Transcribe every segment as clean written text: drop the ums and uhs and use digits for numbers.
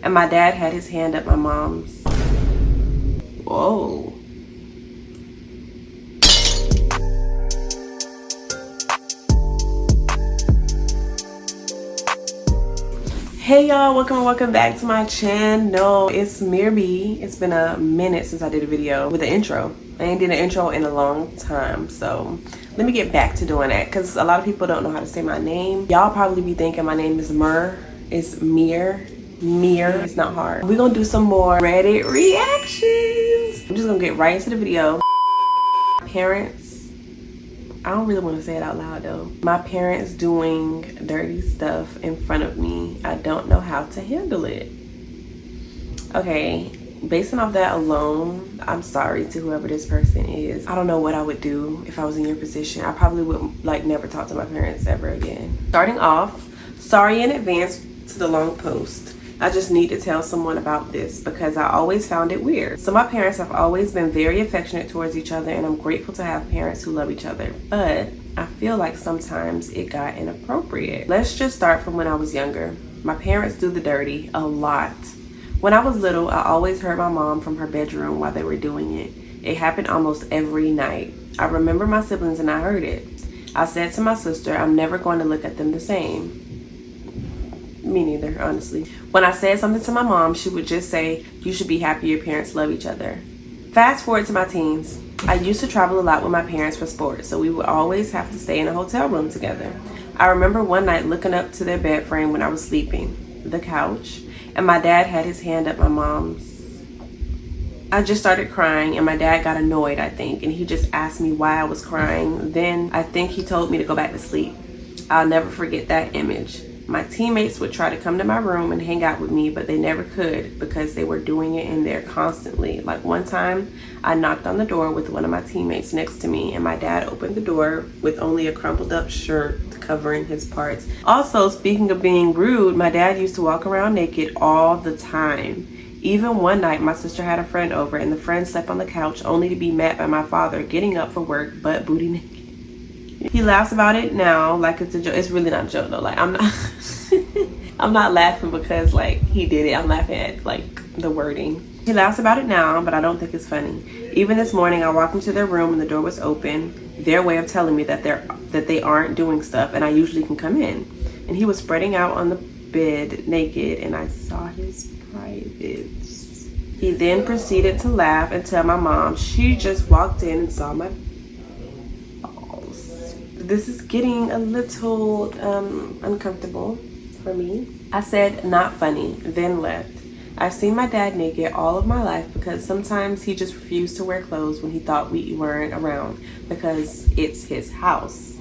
and my dad had his hand up my mom's. Whoa. Hey y'all, welcome back to my channel. It's Mirby. It's been a minute since I did a video with an intro. I ain't did an intro in a long time, so let me get back to doing that because a lot of people don't know how to say my name. Y'all probably be thinking my name is Mir. It's Mir. It's not hard. We're gonna do some more Reddit reactions. I'm just gonna get right into the video. Parents, I don't really want to say it out loud though. My parents doing dirty stuff in front of me. I don't know how to handle it. Okay, basing off that alone, I'm sorry to whoever this person is. I don't know what I would do if I was in your position. I probably would like never talk to my parents ever again. Starting off, sorry in advance to the long post. I just need to tell someone about this because I always found it weird. So my parents have always been very affectionate towards each other, and I'm grateful to have parents who love each other. But I feel like sometimes it got inappropriate. Let's just start from when I was younger. My parents do the dirty a lot. When I was little, I always heard my mom from her bedroom while they were doing it. It happened almost every night. I remember my siblings and I heard it. I said to my sister, I'm never going to look at them the same. Me neither, honestly. When I said something to my mom, she would just say, you should be happy your parents love each other. Fast forward to my teens. I used to travel a lot with my parents for sports, so we would always have to stay in a hotel room together. I remember one night looking up to their bed frame when I was sleeping, the couch, and my dad had his hand up my mom's. I just started crying and my dad got annoyed, I think, and he just asked me why I was crying. Then I think he told me to go back to sleep. I'll never forget that image. My teammates would try to come to my room and hang out with me, but they never could because they were doing it in there constantly. Like one time, I knocked on the door with one of my teammates next to me, and my dad opened the door with only a crumpled up shirt covering his parts. Also, speaking of being rude, my dad used to walk around naked all the time. Even one night, my sister had a friend over, and the friend slept on the couch only to be met by my father getting up for work, butt booty naked. He laughs about it now like it's a joke. It's really not a joke though. Like I'm not I'm not laughing because like he did it. I'm laughing at like the wording. He laughs about it now, but I don't think it's funny. Even this morning I walked into their room and the door was open. Their way of telling me that they aren't doing stuff and I usually can come in. And he was spreading out on the bed naked and I saw his privates. He then proceeded to laugh and tell my mom she just walked in and saw my this is getting a little uncomfortable for me. I said, not funny, then left. I've seen my dad naked all of my life because sometimes he just refused to wear clothes when he thought we weren't around because it's his house.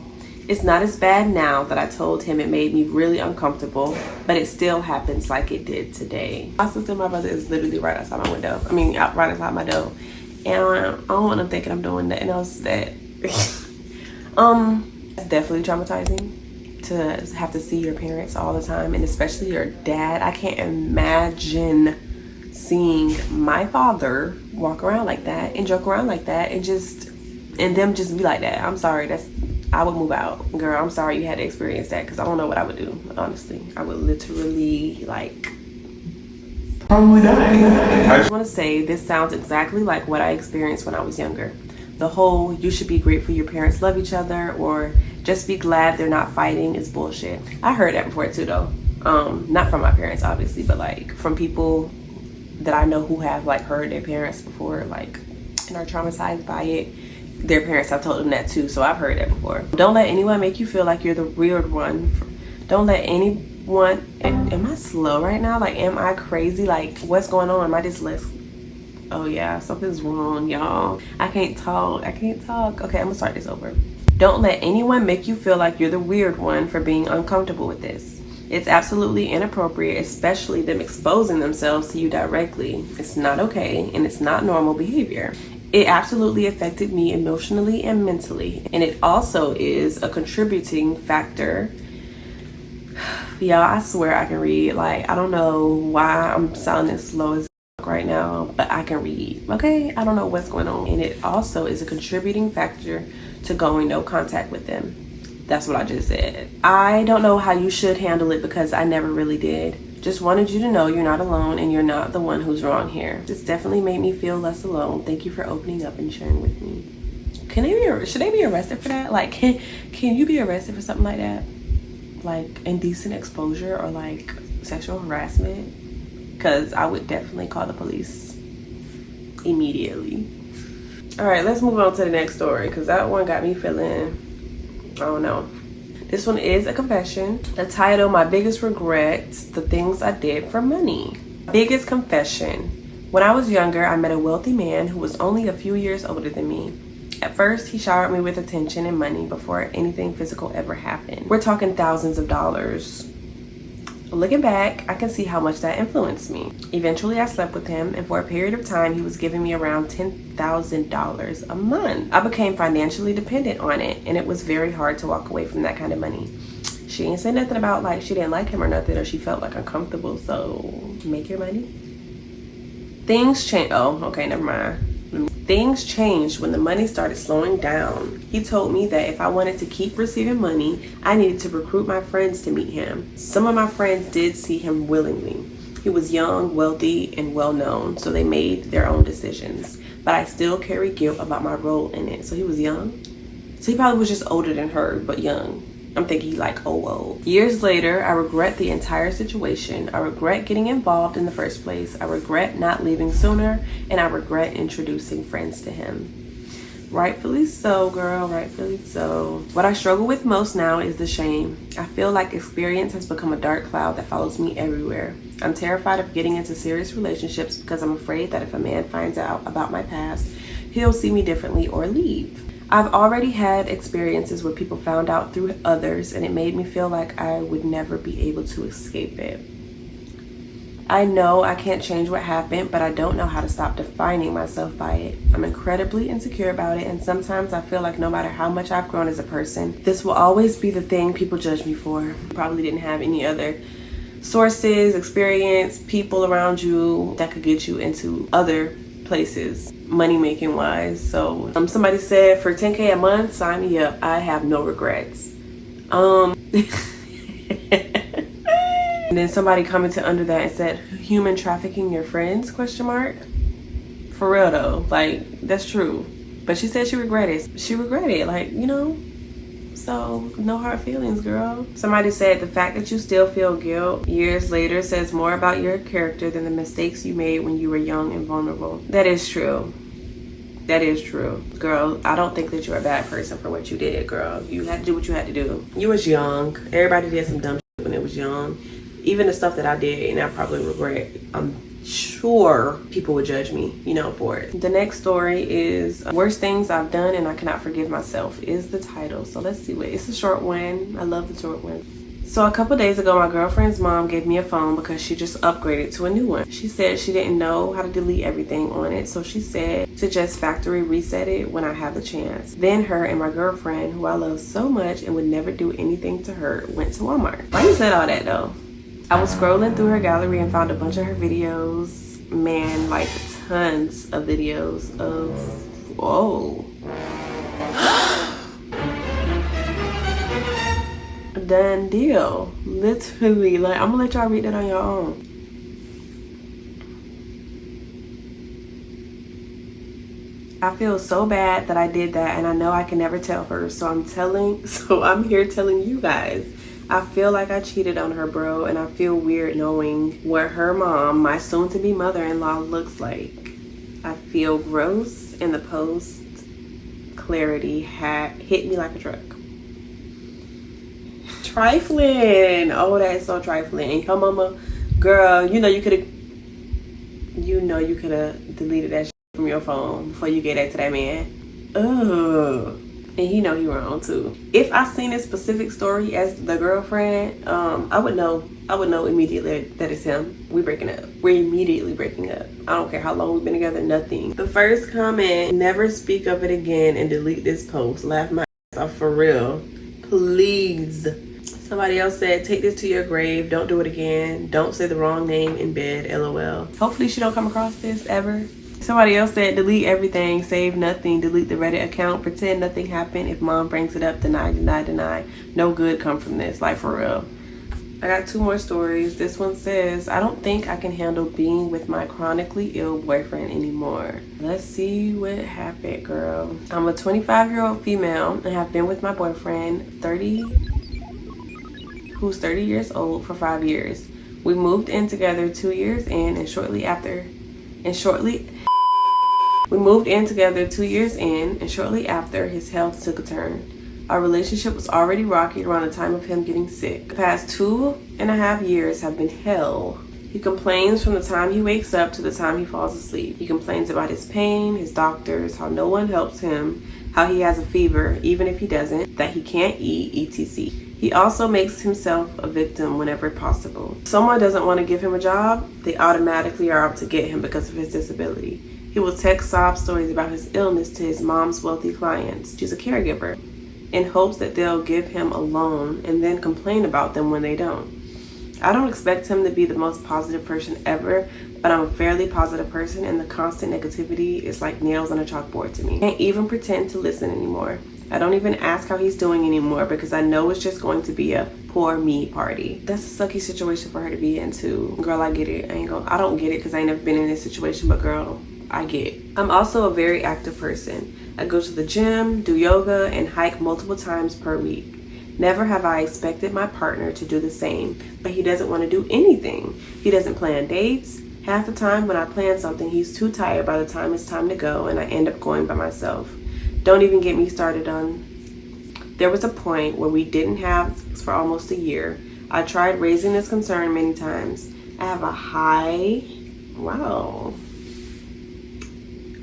It's not as bad now that I told him it made me really uncomfortable, but it still happens like it did today. My sister and my brother is literally right outside my window. I mean, right outside my door. And I don't want them thinking I'm doing nothing else that... It's definitely traumatizing to have to see your parents all the time, and especially your dad. I can't imagine seeing my father walk around like that and joke around like that and them just be like that. I'm sorry, I would move out. Girl, I'm sorry you had to experience that because I don't know what I would do, honestly. I would literally like probably die. I just want to say this sounds exactly like what I experienced when I was younger. The whole you should be grateful your parents love each other or just be glad they're not fighting is bullshit. I heard that before too though. Not from my parents obviously, but like from people that I know who have like heard their parents before like and are traumatized by it. Their parents have told them that too, so I've heard that before. Don't let anyone make you feel like you're the weird one. Don't let anyone, am I slow right now? Like am I crazy? Like what's going on? Am I dyslexic? Oh yeah, something's wrong, y'all. I can't talk. Okay, I'm gonna start this over. Don't let anyone make you feel like you're the weird one for being uncomfortable with this. It's absolutely inappropriate, especially them exposing themselves to you directly. It's not okay, and it's not normal behavior. It absolutely affected me emotionally and mentally, and it also is a contributing factor. Y'all, I swear I can read. Like, I don't know why I'm sounding slow as right now, but I can read. Okay, I don't know what's going on, and it also is a contributing factor to going no contact with them. That's what I just said. I don't know how you should handle it because I never really did. Just wanted you to know you're not alone and you're not the one who's wrong here. This definitely made me feel less alone. Thank you for opening up and sharing with me. Should they be arrested for that? Like, can you be arrested for something like that? Like indecent exposure or like sexual harassment? Because I would definitely call the police immediately. All right, let's move on to the next story because that one got me feeling, I don't know. This one is a confession. The title, My Biggest Regrets, The Things I Did for Money. Biggest confession. When I was younger, I met a wealthy man who was only a few years older than me. At first, he showered me with attention and money before anything physical ever happened. We're talking thousands of dollars. Looking back, I can see how much that influenced me. Eventually, I slept with him, and for a period of time, he was giving me around $10,000 a month. I became financially dependent on it, and it was very hard to walk away from that kind of money. She ain't say nothing about like she didn't like him or nothing, or she felt like uncomfortable, so make your money. Things change. Oh, okay, never mind. Things changed when the money started slowing down. He told me that if I wanted to keep receiving money, I needed to recruit my friends to meet him. Some of my friends did see him willingly. He was young, wealthy, and well-known, so they made their own decisions. But I still carry guilt about my role in it. So he was young? So he probably was just older than her, but young. I'm thinking like, oh, whoa. Years later, I regret the entire situation. I regret getting involved in the first place. I regret not leaving sooner, and I regret introducing friends to him. Rightfully so, girl, rightfully so. What I struggle with most now is the shame. I feel like experience has become a dark cloud that follows me everywhere. I'm terrified of getting into serious relationships because I'm afraid that if a man finds out about my past, he'll see me differently or leave. I've already had experiences where people found out through others, and it made me feel like I would never be able to escape it. I know I can't change what happened, but I don't know how to stop defining myself by it. I'm incredibly insecure about it, and sometimes I feel like no matter how much I've grown as a person, this will always be the thing people judge me for. Probably didn't have any other sources, experience, people around you that could get you into other places money making wise. So somebody said for 10K a month, sign me up. I have no regrets. And then somebody commented under that and said, human trafficking your friends, question mark. For real though, like that's true. But she said she regretted, like, you know. So no hard feelings, girl. Somebody said the fact that you still feel guilt years later says more about your character than the mistakes you made when you were young and vulnerable. That is true. That is true. Girl, I don't think that you're a bad person for what you did, girl. You had to do what you had to do. You was young. Everybody did some dumb shit when they was young. Even the stuff that I did and I probably regret, I'm sure people would judge me, you know, for it. The next story is Worst Things I've Done and I Cannot Forgive Myself is the title. So let's see what, it's a short one. I love the short one. So a couple days ago, my girlfriend's mom gave me a phone because she just upgraded to a new one. She said she didn't know how to delete everything on it, so she said to just factory reset it when I have the chance. Then her and my girlfriend, who I love so much and would never do anything to her, went to Walmart. Why you said all that though? I was scrolling through her gallery and found a bunch of her videos. Man, like tons of videos of, whoa. Done deal. Literally, like, I'm gonna let y'all read that on your own. I feel so bad that I did that, and I know I can never tell her, so I'm here telling you guys. I feel like I cheated on her, bro, and I feel weird knowing what her mom, my soon-to-be mother-in-law, looks like. I feel gross, and the post clarity hit me like a truck. Trifling. Oh, that's so trifling. And your mama, girl, you know you could have deleted that shit from your phone before you gave that to that man. Ugh. And you know you wrong too. If I seen this specific story as the girlfriend, I would know immediately that it's him. We're breaking up. We're immediately breaking up. I don't care how long we've been together, nothing. The first comment, never speak of it again and delete this post. Laugh my ass off for real. Please. Somebody else said, take this to your grave. Don't do it again. Don't say the wrong name in bed. LOL. Hopefully she don't come across this ever. Somebody else said, delete everything. Save nothing. Delete the Reddit account. Pretend nothing happened. If mom brings it up, deny, deny, deny. No good come from this. Like, for real. I got 2 more stories. This one says, I don't think I can handle being with my chronically ill boyfriend anymore. Let's see what happened, girl. I'm a 25-year-old female and have been with my boyfriend, who's 30 years old, for 5 years. We moved in together 2 years in, we moved in together 2 years in, and shortly after, his health took a turn. Our relationship was already rocky around the time of him getting sick. The past 2.5 years have been hell. He complains from the time he wakes up to the time he falls asleep. He complains about his pain, his doctors, how no one helps him, how he has a fever, even if he doesn't, that he can't eat, etc. He also makes himself a victim whenever possible. If someone doesn't want to give him a job, they automatically are out to get him because of his disability. He will text sob stories about his illness to his mom's wealthy clients. She's a caregiver, in hopes that they'll give him a loan and then complain about them when they don't. I don't expect him to be the most positive person ever, but I'm a fairly positive person, and the constant negativity is like nails on a chalkboard to me. I can't even pretend to listen anymore. I don't even ask how he's doing anymore because I know it's just going to be a poor me party. That's a sucky situation for her to be into. Girl, I get it. I don't get it because I ain't never been in this situation, but girl, I get it. I'm also a very active person. I go to the gym, do yoga, and hike multiple times per week. Never have I expected my partner to do the same, but he doesn't want to do anything. He doesn't plan dates. Half the time when I plan something, he's too tired by the time it's time to go, and I end up going by myself. Don't even get me started on... There was a point where we didn't have sex for almost a year. I tried raising this concern many times. I have a high... Wow...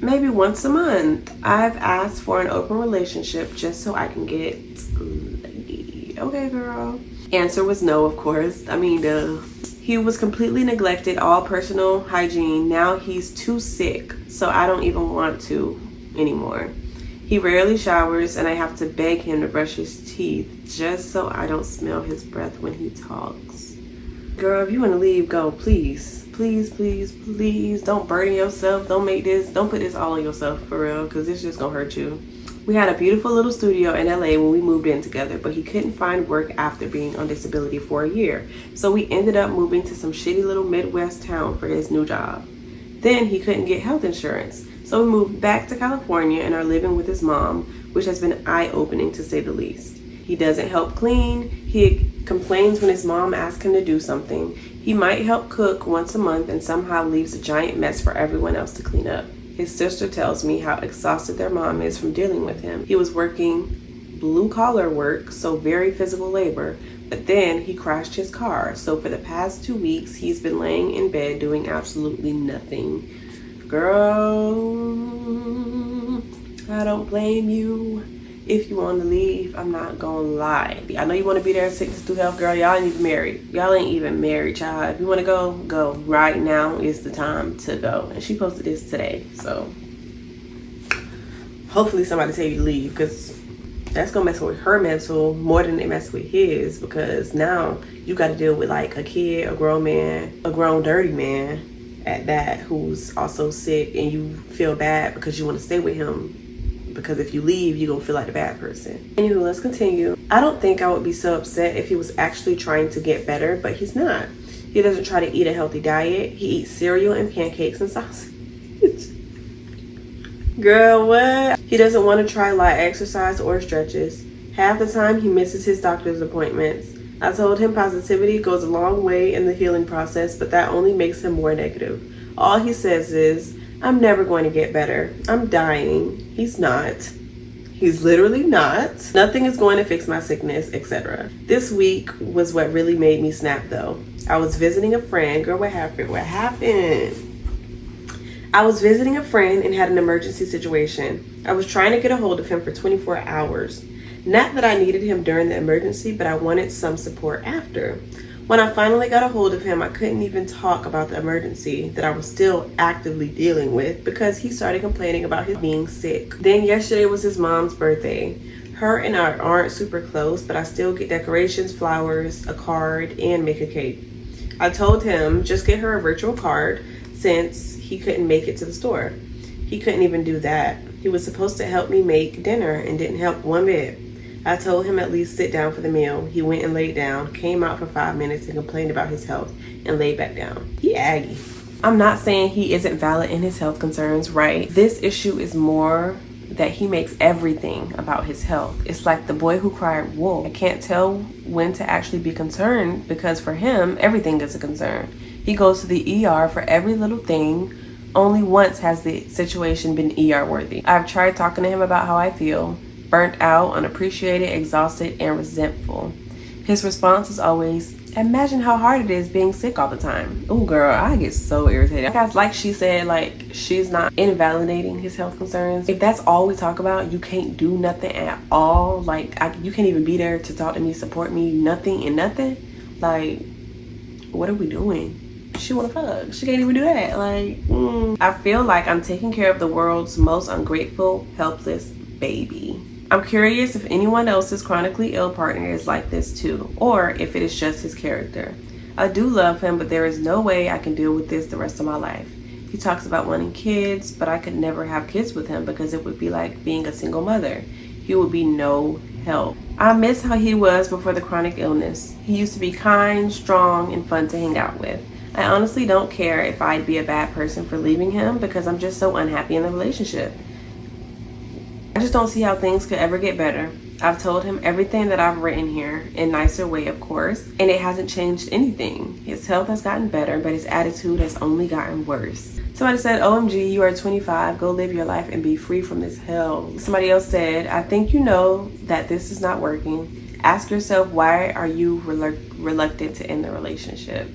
Maybe once a month, I've asked for an open relationship just so I can get laid. Okay, girl. Answer was no, of course. I mean, duh. He was completely neglected, all personal hygiene. Now he's too sick, so I don't even want to anymore. He rarely showers, and I have to beg him to brush his teeth just so I don't smell his breath when he talks. Girl, if you want to leave, go, please. Please, please, please don't burden yourself. Don't put this all on yourself, for real, because it's just gonna hurt you. We had a beautiful little studio in LA when we moved in together, but he couldn't find work after being on disability for a year. So we ended up moving to some shitty little Midwest town for his new job. Then he couldn't get health insurance. So we moved back to California and are living with his mom, which has been eye-opening to say the least. He doesn't help clean. He complains when his mom asks him to do something. He might help cook once a month and somehow leaves a giant mess for everyone else to clean up. His sister tells me how exhausted their mom is from dealing with him. He was working blue-collar work, so very physical labor, but then he crashed his car. So for the past 2 weeks, he's been laying in bed doing absolutely nothing. Girl, I don't blame you. If you want to leave, I'm not gonna lie. I know you want to be there, sickness through health, girl. Y'all ain't even married. Y'all ain't even married, child. If you want to go, go. Right now is the time to go. And she posted this today, so hopefully somebody tell you to leave, because that's gonna mess with her mental more than it mess with his, because now you got to deal with like a kid, a grown man, a grown dirty man at that, who's also sick, and you feel bad because you want to stay with him. Because if you leave, you're gonna feel like the bad person. Anywho, let's continue. I don't think I would be so upset if he was actually trying to get better, but he's not. He doesn't try to eat a healthy diet. He eats cereal and pancakes and sausage. Girl, what? He doesn't want to try light exercise or stretches. Half the time, he misses his doctor's appointments. I told him positivity goes a long way in the healing process, but that only makes him more negative. All he says is, I'm never going to get better. I'm dying. He's not. He's literally not. Nothing is going to fix my sickness, etc. This week was what really made me snap, though. I was visiting a friend. Girl, what happened? What happened? I was visiting a friend and had an emergency situation. I was trying to get a hold of him for 24 hours. Not that I needed him during the emergency, but I wanted some support after. When I finally got a hold of him, I couldn't even talk about the emergency that I was still actively dealing with because he started complaining about his being sick. Then yesterday was his mom's birthday. Her and I aren't super close, but I still get decorations, flowers, a card, and make a cake. I told him just get her a virtual card since he couldn't make it to the store. He couldn't even do that. He was supposed to help me make dinner and didn't help one bit. I told him at least sit down for the meal. He went and laid down, came out for 5 minutes and complained about his health and laid back down. He aggy. I'm not saying he isn't valid in his health concerns, right? This issue is more that he makes everything about his health. It's like the boy who cried wolf. I can't tell when to actually be concerned because for him, everything is a concern. He goes to the ER for every little thing. Only once has the situation been ER worthy. I've tried talking to him about how I feel, burnt out, unappreciated, exhausted, and resentful. His response is always, imagine how hard it is being sick all the time. Oh girl, I get so irritated. Guys, like she said, like she's not invalidating his health concerns. If that's all we talk about, you can't do nothing at all. Like you can't even be there to talk to me, support me, nothing and nothing. Like, what are we doing? She wanna fuck. She can't even do that. Like, I feel like I'm taking care of the world's most ungrateful, helpless baby. I'm curious if anyone else's chronically ill partner is like this too, or if it is just his character. I do love him, but there is no way I can deal with this the rest of my life. He talks about wanting kids, but I could never have kids with him because it would be like being a single mother. He would be no help. I miss how he was before the chronic illness. He used to be kind, strong, and fun to hang out with. I honestly don't care if I'd be a bad person for leaving him because I'm just so unhappy in the relationship. I just don't see how things could ever get better. I've told him everything that I've written here in a nicer way, of course, and it hasn't changed anything. His health has gotten better, but his attitude has only gotten worse. Somebody said, OMG, you are 25, go live your life and be free from this hell. Somebody else said, I think you know that this is not working. Ask yourself, why are you reluctant to end the relationship?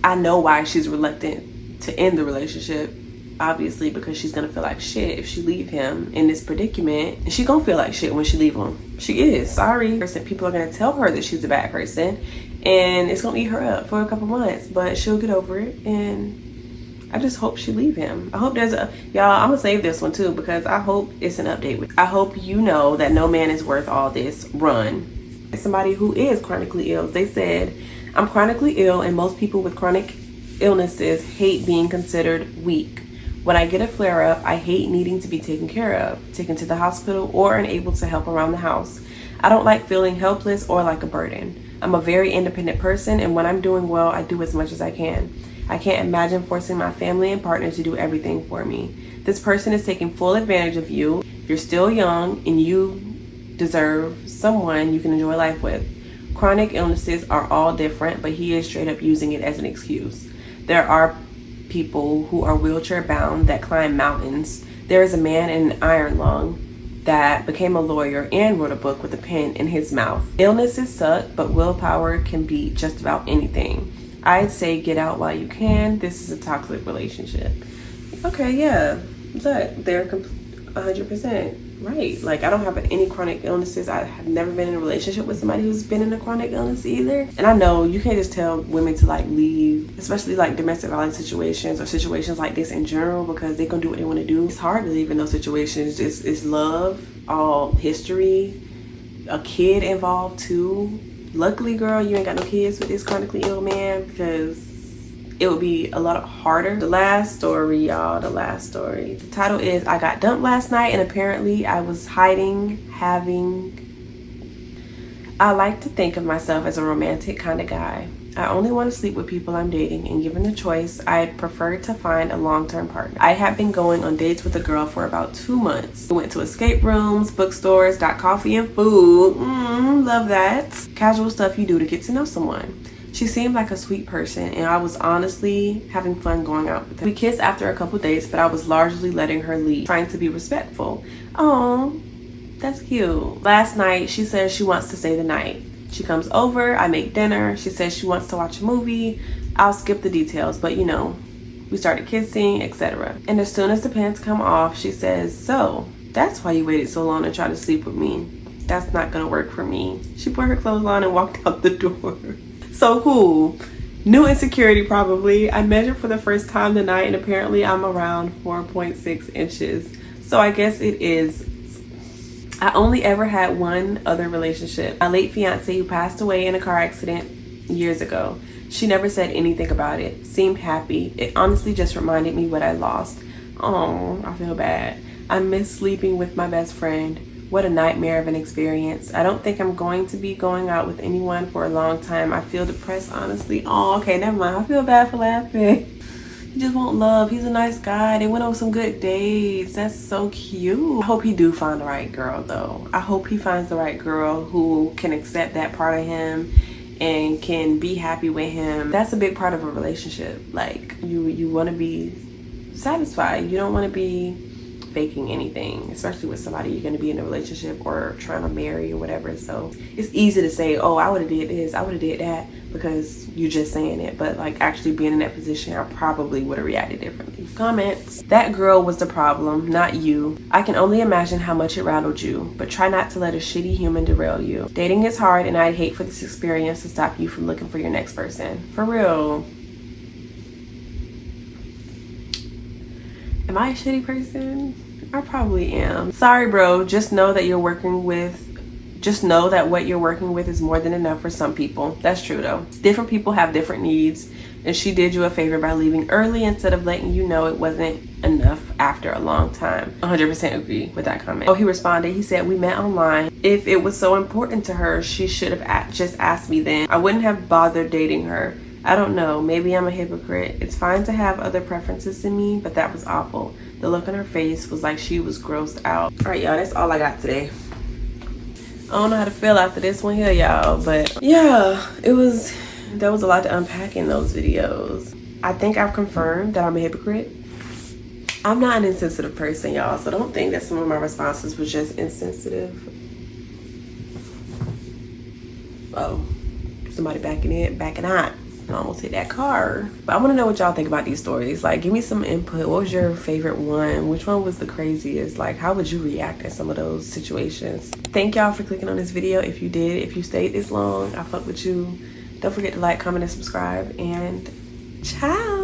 I know why she's reluctant to end the relationship. Obviously, because she's gonna feel like shit if she leave him in this predicament. She gonna feel like shit when she leave him. She is. Sorry. People are gonna tell her that she's a bad person, and it's gonna eat her up for a couple months, but she'll get over it. And I just hope she leave him. I hope there's a y'all. I'm gonna save this one too because I hope it's an update. I hope you know that no man is worth all this run. Somebody who is chronically ill. They said, I'm chronically ill, and most people with chronic illnesses hate being considered weak. When I get a flare-up, I hate needing to be taken care of, taken to the hospital, or unable to help around the house. I don't like feeling helpless or like a burden. I'm a very independent person, and when I'm doing well, I do as much as I can. I can't imagine forcing my family and partner to do everything for me. This person is taking full advantage of you. You're still young, and you deserve someone you can enjoy life with. Chronic illnesses are all different, but he is straight up using it as an excuse. There are people who are wheelchair bound that climb mountains. There is a man in an iron lung that became a lawyer and wrote a book with a pen in his mouth. Illnesses suck, but willpower can beat just about anything. I'd say get out while you can. This is a toxic relationship. Okay, yeah, look, they're 100% right. Like, I don't have any chronic illnesses. I have never been in a relationship with somebody who's been in a chronic illness either. And I know you can't just tell women to like leave, especially like domestic violence situations or situations like this in general, because they gonna do what they want to do. It's hard to leave in those situations. It's love, all history, a kid involved too. Luckily, girl, you ain't got no kids with this chronically ill man, because it would be a lot harder. The last story, y'all, the last story. The title is, I got dumped last night and apparently I was hiding, I like to think of myself as a romantic kind of guy. I only want to sleep with people I'm dating, and given the choice, I'd prefer to find a long-term partner. I have been going on dates with a girl for about 2 months. We went to escape rooms, bookstores, got coffee and food. Love that. Casual stuff you do to get to know someone. She seemed like a sweet person, and I was honestly having fun going out with her. We kissed after a couple days, but I was largely letting her lead, trying to be respectful. Oh, that's cute. Last night, she says she wants to stay the night. She comes over, I make dinner. She says she wants to watch a movie. I'll skip the details, but you know, we started kissing, etc. And as soon as the pants come off, she says, so that's why you waited so long to try to sleep with me. That's not gonna work for me. She put her clothes on and walked out the door. So cool. New insecurity probably. I measured for the first time tonight and apparently I'm around 4.6 inches. So I guess it is. I only ever had one other relationship. My late fiance who passed away in a car accident years ago. She never said anything about it. Seemed happy. It honestly just reminded me what I lost. Oh, I feel bad. I miss sleeping with my best friend. What a nightmare of an experience. I don't think I'm going to be going out with anyone for a long time. I feel depressed, honestly. Oh, okay, never mind. I feel bad for laughing. He just won't love. He's a nice guy. They went on some good dates. That's so cute. I hope he do find the right girl, though. I hope he finds the right girl who can accept that part of him and can be happy with him. That's a big part of a relationship. Like, you want to be satisfied. You don't want to be faking anything, especially with somebody you're going to be in a relationship or trying to marry or whatever. So it's easy to say, oh, I would have did this, I would have did that, because you're just saying it. But like actually being in that position, I probably would have reacted differently. Comments: that girl was the problem, not you. I can only imagine how much it rattled you, but try not to let a shitty human derail you. Dating is hard, and I'd hate for this experience to stop you from looking for your next person. For real. Am I a shitty person? I probably am. Sorry, bro. Just know that what you're working with is more than enough for some people. That's true though. Different people have different needs, and she did you a favor by leaving early instead of letting you know it wasn't enough after a long time. 100% agree with that comment. Oh, he responded. He said, we met online. If it was so important to her, she should have just asked me then. I wouldn't have bothered dating her. I don't know, maybe I'm a hypocrite. It's fine to have other preferences than me, but that was awful. The look on her face was like she was grossed out. All right, y'all, that's all I got today. I don't know how to feel after this one here, y'all, but yeah, there was a lot to unpack in those videos. I think I've confirmed that I'm a hypocrite. I'm not an insensitive person, y'all, so don't think that some of my responses was just insensitive. Oh, somebody backing out. I almost hit that car. But I want to know what y'all think about these stories. Like, give me some input. What was your favorite one? Which one was the craziest? Like, how would you react in some of those situations? Thank y'all for clicking on this video. If you did, if you stayed this long, I fuck with you. Don't forget to like, comment, and subscribe. And ciao.